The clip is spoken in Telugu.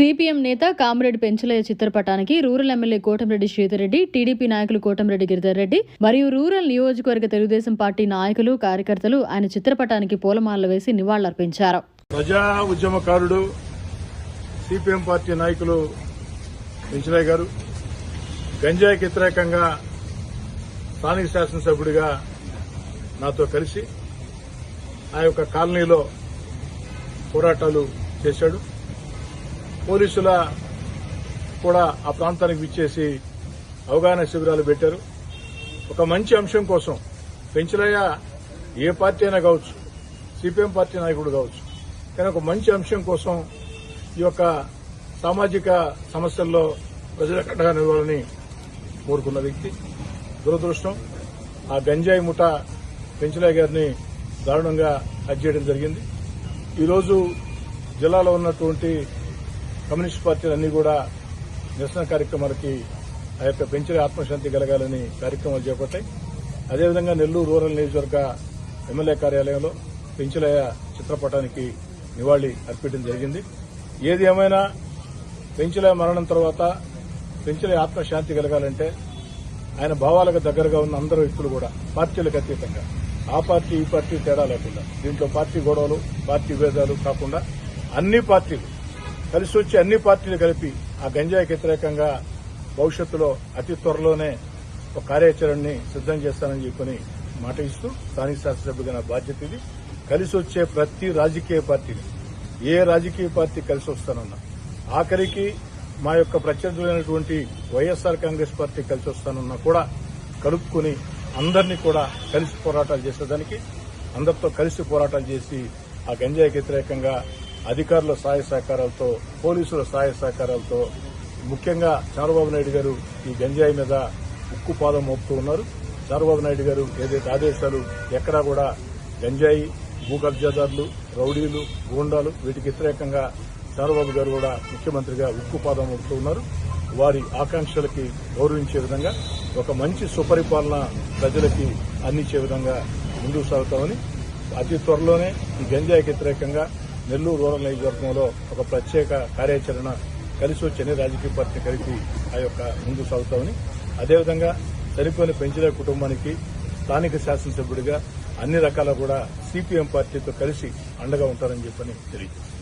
సిపిఎం నేత కామిరెడ్డి పెంచలయ్య చిత్రపటానికి rural MLA Kotamreddy Sridhar Reddy, TDP నాయకులు కోటంరెడ్డి గిరిధర్ రెడ్డి మరియు రూరల్ నియోజకవర్గ తెలుగుదేశం పార్టీ నాయకులు, కార్యకర్తలు ఆయన చిత్రపటానికి పూలమాలలు వేసి నివాళులర్పించారు. ప్రజా ఉద్యమకారుడు సిపిఎం పార్టీ నాయకులు పెంచలయ్య గారు గంజాయికి వ్యతిరేకంగా స్థానిక శాసనసభ్యుడిగా నాతో కలిసి ఆ యొక్క కాలనీలో పోరాటాలు చేశాడు. పోలీసుల కూడా ఆ ప్రాంతానికి విచ్చేసి అవగాహన శిబిరాలు పెట్టారు. ఒక మంచి అంశం కోసం పెంచలయ్య ఏ పార్టీ అయినా కావచ్చు, సిపిఎం పార్టీ నాయకుడు కావచ్చు, కానీ ఒక మంచి అంశం కోసం ఈ యొక్క సామాజిక సమస్యల్లో ప్రజల కండగా నిలవాలని కోరుకున్న వ్యక్తి. దురదృష్టం ఆ గంజాయి ముఠ పెంచలయ్య గారిని దారుణంగా హత్య చేయడం జరిగింది. ఈరోజు జిల్లాలో ఉన్నటువంటి కమ్యూనిస్ట్ పార్టీలన్నీ కూడా నిరసన కార్యక్రమాలకి ఆ యొక్క పెంచలయ్య ఆత్మశాంతి కలగాలని కార్యక్రమాలు చేపట్టాయి. అదేవిధంగా నెల్లూరు రూరల్ నియోజకవర్గ ఎమ్మెల్యే కార్యాలయంలో పెంచలయ్య చిత్రపటానికి నివాళి అర్పించడం జరిగింది. ఏది ఏమైనా పెంచలయ్య మరణం తర్వాత పెంచలయ్య ఆత్మశాంతి కలగాలంటే ఆయన భావాలకు దగ్గరగా ఉన్న అందరూ వ్యక్తులు కూడా పార్టీలకు అతీతంగా ఆ పార్టీ ఈ పార్టీ తేడా లేకుండా, దీంట్లో పార్టీ గొడవలు, పార్టీ భేదాలు కాకుండా అన్ని పార్టీలు కలిసి వచ్చి అన్ని పార్టీలు కలిపి ఆ గంజాయికి వ్యతిరేకంగా భవిష్యత్తులో అతి త్వరలోనే ఒక కార్యాచరణని సిద్దం చేస్తానని చెప్పని మాట ఇస్తూ స్థానిక శాసనసభ్యుగా నా బాధ్యత ఇది. కలిసి వచ్చే ప్రతి రాజకీయ పార్టీని, ఏ రాజకీయ పార్టీ కలిసి వస్తానన్నా, ఆఖరికి మా యొక్క ప్రత్యర్థులైనటువంటి వైఎస్ఆర్ కాంగ్రెస్ పార్టీ కలిసి వస్తానన్నా కూడా కలుపుకుని అందరినీ కూడా కలిసి పోరాటాలు చేసేదానికి, అందరితో కలిసి పోరాటాలు చేసి ఆ గంజాయికి వ్యతిరేకంగా అధికారుల సహాయ సహకారాలతో, పోలీసుల సహాయ సహకారాలతో, ముఖ్యంగా చంద్రబాబు నాయుడు గారు ఈ గంజాయి మీద ఉక్కు పాదం మోపుతూ ఉన్నారు. చంద్రబాబు నాయుడు గారు ఏదైతే ఆదేశాలు ఎక్కడా కూడా గంజాయి, భూ కబ్జాదారులు, రౌడీలు, గూండాలు వీటికి వ్యతిరేకంగా చంద్రబాబు గారు కూడా ముఖ్యమంత్రిగా ఉక్కు పాదం మోపుతూ ఉన్నారు. వారి ఆకాంక్షలకి గౌరవించే విధంగా ఒక మంచి సుపరిపాలన ప్రజలకి అందించే విధంగా ముందుకు సాగుతామని, అతి త్వరలోనే ఈ గంజాయికి వ్యతిరేకంగా నెల్లూరు రూరల్ నియోజకవర్గంలో ఒక ప్రత్యేక కార్యాచరణ కలిసి వచ్చి అన్ని రాజకీయ పార్టీ కలిపి ఆ యొక్క ముందుకు సాగుతామని, అదేవిధంగా చనిపోయిన పెంచలయ్య కుటుంబానికి స్థానిక శాసనసభ్యుడిగా అన్ని రకాల కూడా సిపిఎం పార్టీతో కలిసి అండగా ఉంటారని చెప్పని తెలియజేస్తారు.